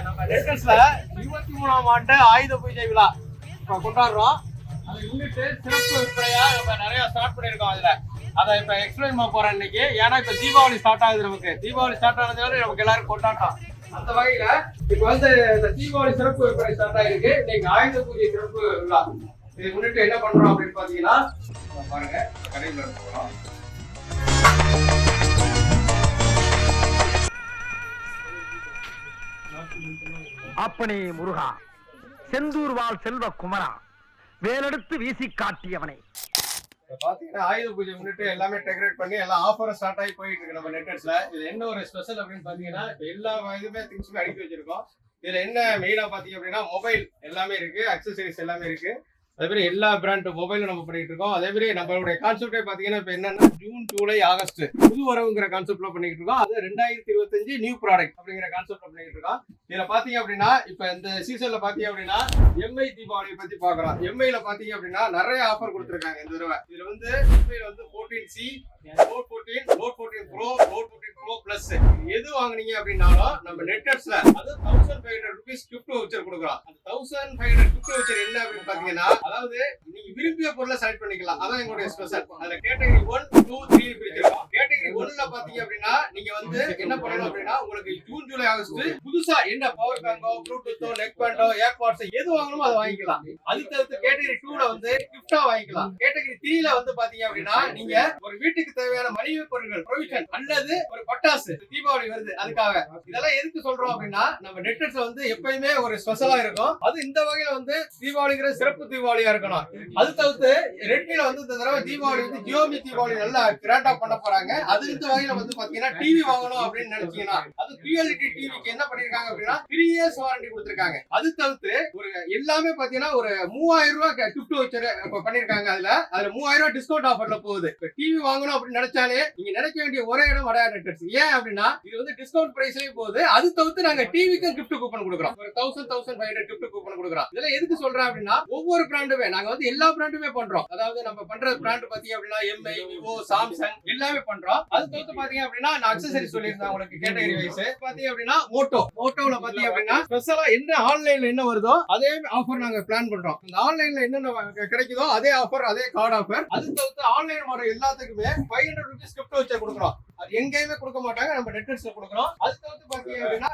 நம்ம நெட்டர்ஸ்ல 23ஆம் ஆண்டு ஆயுத பூஜை விழா இப்ப கொண்டாடுறோம். அதை முன்னிட்டு சிறப்பு விற்பனையா நம்ம நிறைய ஸ்டார்ட் பண்ணிருக்கோம். அதுல அதை இப்ப எக்ஸ்பிளைன் பண்ண போறேன் இன்னைக்கு. ஏன்னா இப்ப தீபாவளி ஸ்டார்ட் ஆகுது. தீபாவளி ஸ்டார்ட் ஆனதுனால நமக்கு எல்லாரும் கொண்டாட்டம். அந்த வகையில இப்ப இந்த தீபாவளி சிறப்பு விற்பனை ஸ்டார்ட் ஆயிருக்கு. இன்னைக்கு ஆயுத பூஜை சிறப்பு விழா. இதை முன்னிட்டு என்ன பண்றோம் அப்படின்னு பாத்தீங்கன்னா பாருங்க, கடையில போறோம். அப்பனே முருகா, செந்தூர் வாழ் செல்வ குமரா, வேலெடுத்து வீசி காட்டியவனே. பாத்தீங்கன்னா ஆயுத பூஜை முன்னிட்டு எல்லாமே டெக்கரேட் பண்ணி எல்லாம் ஆஃபர் ஸ்டார்ட் ஆகி போயிட்டு இருக்கு நம்ம நெட்டர்ஸ்ல. இது என்ன ஒரு ஸ்பெஷல் அப்படின்னு பாத்தீங்கன்னா எல்லா இதுமே திங்ஸுமே அடுக்கி வச்சிருக்கோம். இதுல என்ன மெயினா பாத்தீங்க அப்படின்னா மொபைல் எல்லாமே இருக்கு, அக்சசரிஸ் எல்லாமே இருக்கு. அதே மாதிரி எல்லா பிராண்ட் மொபைலும் நம்ம பண்ணிட்டு இருக்கோம். அதே மாதிரி நம்மளுடைய கான்செப்டே பாத்தீங்கன்னா இப்ப என்னன்னா ஜூன், ஜூலை, ஆகஸ்ட் புது வரவுங்கிற கான்செப்ட்ல பண்ணிட்டு இருக்கோம். அது 2025 நியூ ப்ராடக்ட் அப்படிங்கிற கான்செப்ட்ல பண்ணிட்டு இருக்கோம். இதுல பாத்தீங்க அப்படின்னா இப்ப இந்த சீசன்ல பாத்தீங்க அப்படின்னா எம்ஐ தீபாவளி பத்தி பாக்குறோம். எம்ஐல பாத்தீங்க அப்படின்னா நிறைய ஆஃபர் கொடுத்துருக்காங்க இந்த தடவை. இதுல வந்து எம்ஐல வந்து 14C, Note 14, Note 14 Pro, Note 14 Pro Plus எது வாங்குனீங்க அப்படின்னாலும் நம்ம நெட்டர்ஸ்ல அது 1500 rupees gift voucher கொடுக்குறோம். அந்த 1500 gift voucher என்ன அப்படின்னு பாத்தீங்கன்னா, அதாவது நீங்க விரும்பிய பொருளை செலக்ட் பண்ணிக்கலாம். அதான் எங்களுடைய ஸ்பெஷல். அதுல கேட்டகரி 1, 2, 3 பிரிச்சிருக்கோம். கேட்டகரி 1ல பாத்தீங்க அப்படின்னா நீங்க வந்து என்ன பண்ணணும் அப்படின்னா உங்களுக்கு ஜூன், ஜூலை, ஆகஸ்ட் புதுசா என்ன பவர் பேங்கோ, ப்ளூடூத்தோ, நெக் பேண்டோ, ஏர்பாட்ஸ் எது வாங்கணுமோ அதை வாங்கிக்கலாம். அதுக்கு அடுத்து கேட்டகரி 2ல வந்து கிஃப்டா வாங்கிக்கலாம். கேட்டகரி 3ல வந்து பாத்தீங்க அப்படின்னா நீங்க ஒரு வீட்டுக்கு தேவையான மளிகை பொருட்கள் ப்ரொவிஷன் அல்லது ஒரு பட்டாசு, தீபாவளி வருது அதுக்காக. இதெல்லாம் எதுக்கு சொல்றோம் அப்படின்னா நம்ம நெட்டர்ஸ்ல வந்து எப்பயுமே ஒரு ஸ்பெஷலா இருக்கும். அது இந்த வகையில வந்து தீபாவளிங்கிற சிறப்பு தீபாவளியா இருக்கணும். அது தவிர்த்து ரெட்மில வந்து இந்த தடவை தீபாவளி வந்து ஜியோமி தீபாவளி நல்லா கிராண்டா பண்ண போறாங்க. அது இந்த வகையில வந்து பாத்தீங்கன்னா டிவி வாங்கணும் அப்படின்னு நினைச்சீங்கன்னா அது QLED டிவிக்கு என்ன பண்ணிருக்காங்க அப்படின்னா 3 years வாரண்டி கொடுத்திருக்காங்க. அது தவிர்த்து ஒரு எல்லாமே பாத்தீங்கன்னா ஒரு 3000 ரூபாய் கிஃப்ட் வச்சர் பண்ணிருக்காங்க. அதுல 3000 ரூபாய் டிஸ்கவுண்ட் ஆஃபர்ல போகுது. டிவி வாங்கணும் அப்படின்னு நினைச்சாலே நீங்க நினைக்க வேண்டிய ஒரே இடம் அடையார் நெட்டர்ஸ். ஏன் அப்படின்னா இது வந்து டிஸ்கவுண்ட் பிரைஸ்லயே போகுது. அது தவிர்த்து நாங்க டிவிக்கும் கிஃப்ட் கூப்பன் கொடுக்குறோம். ஒரு 1500 கிஃப்ட் கூப்பன் கொடுக்குறோம். இதெல்லாம் எதுக்கு சொல்றேன் அப்படின்னா ஒவ்வொரு பிராண்டுமே நாங்க வந்து எல்லா பிராண்டுமே பண்றோம். அதாவது நம்ம பண்ற பிராண்ட் பாத்தீங்க அப்படின்னா எம்ஐ, விவோ, சாம்சங் எல்லாமே பண்றோம். அது தவிர்த்து பாத்தீங்க அப்படின்னா நான் அக்சசரி சொல்லியிருந்தேன் உங்களுக்கு கேட்டகரி வைஸ். பாத்தீங்க அப்படின்னா மோட்டோல பாத்தீங்க அப்படின்னா ஸ்பெஷலா என்ன ஆன்லைன்ல என்ன வருதோ அதே ஆஃபர் நாங்க பிளான் பண்றோம். அந்த ஆன்லைன்ல என்னென்ன கிடைக்குதோ அதே ஆஃபர், அதே கார்டு ஆஃபர். அது தவிர்த்து ஆன்லைன் மாடல் எல்லாத்துக்குமே 500 rupees gift voucher கொடுக்குறோம். அது எங்கேயுமே கொடுக்க மாட்டாங்க, நம்ம நெட்டர்ஸ்ல கொடுக்குறோம். அது தவிர்த்து பாத்தீங்க அப்படின்னா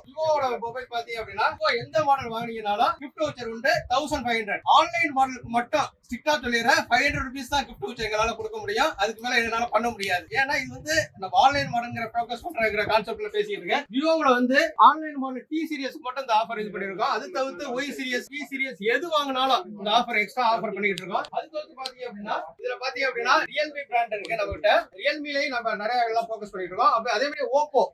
விவோட மொபைல் பாத்தீங்க அப்படின்னா எந்த மாடல் வாங்கினீங்கனாலும் கிஃப்ட் வவுச்சர் உண்டு 1500. ஆன்லைன் மாடலுக்கு மட்டும் ஸ்ட்ரிக்டா சொல்லிடுறேன் 500 rupees தான் கிஃப்ட் வவுச்சர் எங்களால கொடுக்க முடியும். அதுக்கு மேல என்னால பண்ண முடியாது. ஏன்னா இது வந்து நம்ம ஆன்லைன் மாடல்ங்கிற ஃபோக்கஸ் பண்ற கான்செப்ட்ல பேசிட்டு இருக்கேன். விவோல வந்து ஆன்லைன் மாடல் T சீரிஸ் மட்டும் இந்த ஆஃபர் இது பண்ணிருக்கோம். அது தவிர்த்து Y சீரிஸ், P சீரிஸ் எது வாங்கினாலும் இந்த ஆஃபர் எக்ஸ்ட்ரா ஆஃபர் பண்ணிட்டு இருக்கோம். அது தவிர்த்து பாத்தீங்க அப்படின்னா இதுல பாத்தீங்க அப்படின்னா ரியல்மி பிராண்ட் இருக்கு நம்ம கிட்ட. ரியல்மிலயும் நம்ம நிறைய எல்லாம் ஃபோக்கஸ் பண்ணிட்டு இருக்கோம். அதே மாதிரி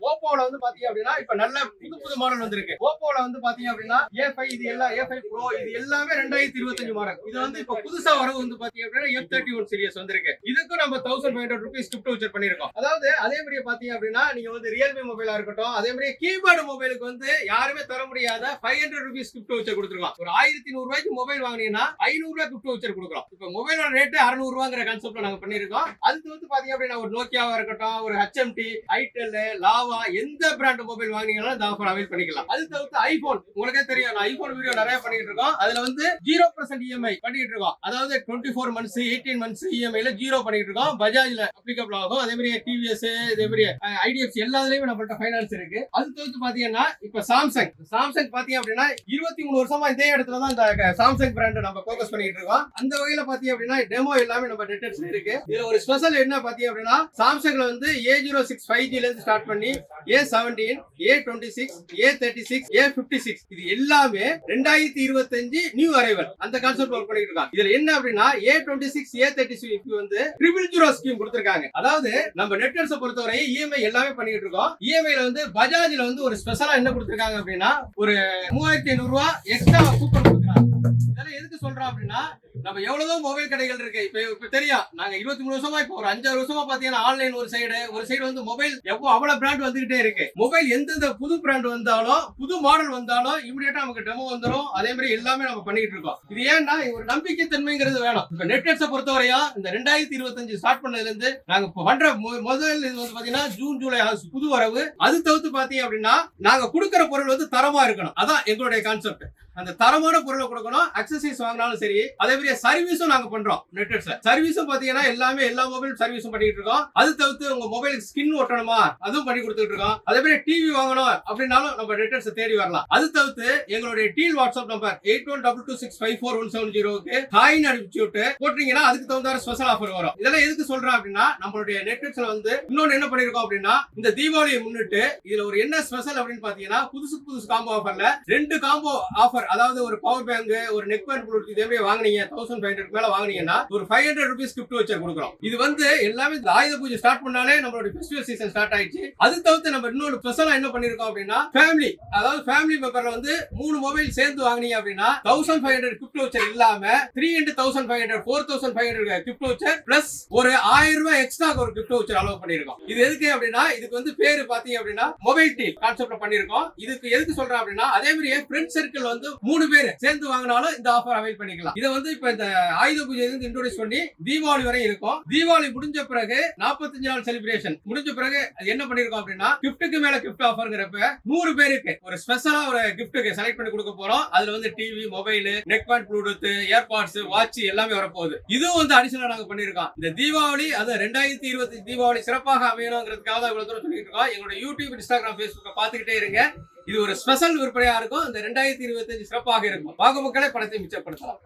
ஓப்போல வந்து பாத்தீங்க அப்படின்னா இப்ப நல்ல புது மாடல் வந்திருக்கு. ஓப்போல வந்து பாத்தீங்க அப்படின்னா A5 இது எல்லாம் A5 Pro இது எல்லாமே 2025 மாடல். இது வந்து இப்ப புதுசா வரவு வந்து பாத்தீங்க அப்படின்னா F31 சீரிஸ் வந்திருக்கு. இதுக்கு நம்ம 1500 rupees gift voucher பண்ணிருக்கோம். அதாவது அதே மாதிரி பாத்தீங்க அப்படின்னா நீங்க வந்து ரியல்மி மொபைலா இருக்கட்டும், அதே மாதிரி கீபோர்டு மொபைலுக்கு வந்து யாருமே தர முடியாத 500 rupees gift voucher கொடுத்துருக்கோம். ஒரு 1100 ரூபாய்க்கு மொபைல் வாங்கினீங்கன்னா 500 ரூபாய் gift voucher கொடுக்குறோம். இப்ப மொபைலோட ரேட் 600 ரூபாங்கிற கான்செப்ட்ல நாங்க பண்ணிருக்கோம். அது வந்து பாத்தீங்க அப்படின்னா ஒரு நோக்கியாவா இருக்கட்டும், ஒரு HMT, ஐடெல், லாவா எந்த பிராண்ட் மொபைல் வாங்கினீங்கன்னா இந்த ஆஃபர் அவைல் பண்ணிக்கலாம். அது தவிர்த்து ஐபோன் உங்களுக்கே தெரியும், நான் ஐபோன் வீடியோ நிறைய பண்ணிட்டு இருக்கோம். அதுல வந்து 0% EMI பண்ணிட்டு இருக்கோம். அதாவது 24 months 18 months EMI-ல 0 பண்ணிட்டு இருக்கோம். பஜாஜ்ல அப்ளிகபிள் ஆகும். அதே மாதிரி TVS, அதே மாதிரி IDFC எல்லாத்துலயுமே நம்மள்ட்ட ஃபைனான்ஸ் இருக்கு. அது தவிர்த்து பாத்தீங்கன்னா இப்ப சாம்சங் பாத்தீங்க அப்படின்னா 23 வருஷமா இதே இடத்துல தான் இந்த சாம்சங் பிராண்ட் நம்ம ஃபோக்கஸ் பண்ணிட்டு இருக்கோம். அந்த வகையில பாத்தீங்க அப்படின்னா டெமோ எல்லாமே நம்ம நெட்டர்ஸ்ல இருக்கு. இதுல ஒரு ஸ்பெஷல் என்ன பாத்தீங்க அப்படின்னா சாம்சங்ல வந்து A06 5G ல இருந்து ஸ்டார்ட் பண்ணி A17, A26, A36, A56 இது எல்லாமே 2025 நியூ அரைவல் அந்த கான்செப்ட் வர்க் பண்ணிட்டு இருக்காங்க. இதுல என்ன அப்படின்னா A26, A36 வந்து 000 ஸ்கீம் கொடுத்திருக்காங்க. அதாவது நம்ம நெட்வொர்க்ஸ் பொறுத்தவரை EMI எல்லாமே பண்ணிட்டு இருக்கோம். EMI-ல வந்து பஜாஜ்ல வந்து ஒரு ஸ்பெஷலா என்ன கொடுத்திருக்காங்க அப்படின்னா ஒரு 3500 ரூபாய் எக்ஸ்ட்ரா கூப்பன் கொடுக்குறாங்க. இதெல்லாம் எதுக்கு சொல்றோம் அப்படின்னா நம்ம எவ்வளவு மொபைல் கடைகள் இருக்கு இப்ப தெரியும். நாங்க 23 வருஷமா இப்போ ஒரு 5-6 வருஷமா பாத்தீங்கன்னா ஆன்லைன் ஒரு சைடு வந்து மொபைல் எப்போ அவ்வளவு பிராண்ட் வந்துகிட்டே இருக்கு. மொபைல் எந்தெந்த புது பிராண்ட் வந்தாலும் புது மாடல் வந்தாலும் இமிடியேட்டா நமக்கு டெமோ வந்துடும். அதே மாதிரி எல்லாமே நம்ம பண்ணிட்டு இருக்கோம். இது ஏன்னா ஒரு நம்பிக்கை தன்மைங்கிறது வேணும். இப்ப நெட்வெட்ஸை பொறுத்தவரையும் இந்த 2025 ஸ்டார்ட் பண்ணதுல இருந்து நாங்க பண்ற முதல் இது வந்து பாத்தீங்கன்னா ஜூன் ஜூலை புது வரவு. அது தவிர்த்து பாத்தீங்க அப்படின்னா நாங்க கொடுக்கிற பொருள் வந்து தரமா இருக்கணும். அதான் எங்களுடைய கான்செப்ட். அந்த தரமான பொருளை கொடுக்கணும். அக்சசரிஸ் வாங்கினாலும் சரி. அதே மாதிரி சர்வீஸும் நாங்க பண்றோம். நெட்வெட்ஸ்ல சர்வீஸும் பாத்தீங்கன்னா எல்லா மொபைல் சர்வீஸும் பண்ணிட்டு இருக்கோம். அது தவிர்த்து உங்க மொபைலுக்கு ஸ்கின் ஒட்டணுமா அதுவும் பண்ணி கொடுத்துட்டு இருக்கோம். அதே மாதிரி டிவி வாங்கணும் அப்படின்னாலும் நம்ம நெட்வெட்ஸ் தேடி வரலாம். அது தவிர்த்து எங்களுடைய டீல் வாட்ஸ்அப் நம்பர் 8122654170க்கு காயின் அனுப்பிச்சு விட்டு போட்டீங்கன்னா அதுக்கு தகுந்த ஸ்பெஷல் ஆஃபர் வரும். இதெல்லாம் எதுக்கு சொல்றேன் அப்படின்னா நம்மளுடைய நெட்வெட்ஸ்ல வந்து இன்னொன்னு என்ன பண்ணிருக்கோம் அப்படின்னா இந்த தீபாவளியை முன்னிட்டு இதுல ஒரு என்ன ஸ்பெஷல் அப்படின்னு பாத்தீங்கன்னா புதுசு காம்போ ஆஃபர்ல 2 காம்போ ஆஃபர். அதாவது ஒரு பவர் பேங்க் ஒரு நெக் பேண்ட் ப்ளூடூத் இதே மாதிரி வாங்குனீங்க 1500 மேல வாங்குனீங்கன்னா ஒரு 500 ரூபீஸ் கிஃப்ட் வச்சர் கொடுக்குறோம். இது வந்து எல்லாமே இந்த ஆயுத பூஜை ஸ்டார்ட் பண்ணாலே நம்மளோட ஃபெஸ்டிவல் சீசன் ஸ்டார்ட் ஆயிடுச்சு. அது தவிர்த்து நம்ம இன்னொரு ஸ்பெஷலா என்ன பண்ணிருக்கோம் அப்படின்னா ஃபேமிலி மெம்பர்ல வந்து 3 மொபைல் சேர்ந்து வாங்குனீங்க அப்படின்னா 1500 கிஃப்ட் வச்சர் இல்லாம 3x1500 4500 கிஃப்ட் வச்சர் பிளஸ் ஒரு 1000 ரூபாய் எக்ஸ்ட்ரா ஒரு கிஃப்ட் வச்சர் அலோவ் பண்ணிருக்கோம். இது எதுக்கு அப்படின்னா இதுக்கு வந்து பேரு பாத்தீங்க அப்படின்னா மொபைல் டீல் கான்செப்ட்ல பண்ணிருக்கோம். இதுக்கு எதுக்கு சொல்றேன் அப்படின்னா அதே மாதிரி ஃப்ரெண்ட் சர்க்கிள் வந்து 3 பேர் சேர்ந்து வாங்கினாலும் இந்த ஆஃபர் அவைல் பண்ணிக்கலாம். இதை வந்து இப்ப இந்த ஆயுத பூஜை இன்ட்ரோடியூஸ் பண்ணி தீபாவளி வரை இருக்கும். தீபாவளி முடிஞ்ச பிறகு 45 நாள் செலிப்ரேஷன் முடிஞ்ச பிறகு என்ன பண்ணிருக்கோம் அப்படின்னா கிஃப்ட்டுக்கு மேல கிஃப்ட் ஆஃபர்ங்கிறப்ப 100 பேருக்கு ஒரு ஸ்பெஷலா ஒரு கிஃப்ட்டுக்கு செலக்ட் பண்ணி கொடுக்க போறோம். அதுல வந்து TV, mobile, neck band Bluetooth, AirPods, watch எல்லாமே வரப்போகுது. இதுவும் வந்து அடிஷனலா நாங்க பண்ணிருக்கோம். இந்த தீபாவளி அது 2025 தீபாவளி சிறப்பாக அமையணுங்கிறதுக்காக தான் இவ்வளவு தூரம் சொல்லிட்டு இருக்கோம். எங்களோட யூடியூப், இன்ஸ்டாகிராம், Facebook பாத்துக்கிட்டே இருங்க. இது ஒரு ஸ்பெஷல் விற்பனையா இருக்கும். இந்த 2025 சிறப்பாக இருக்கும். வாங்க மக்களை பணத்தை மிச்சப்படுத்தலாம்.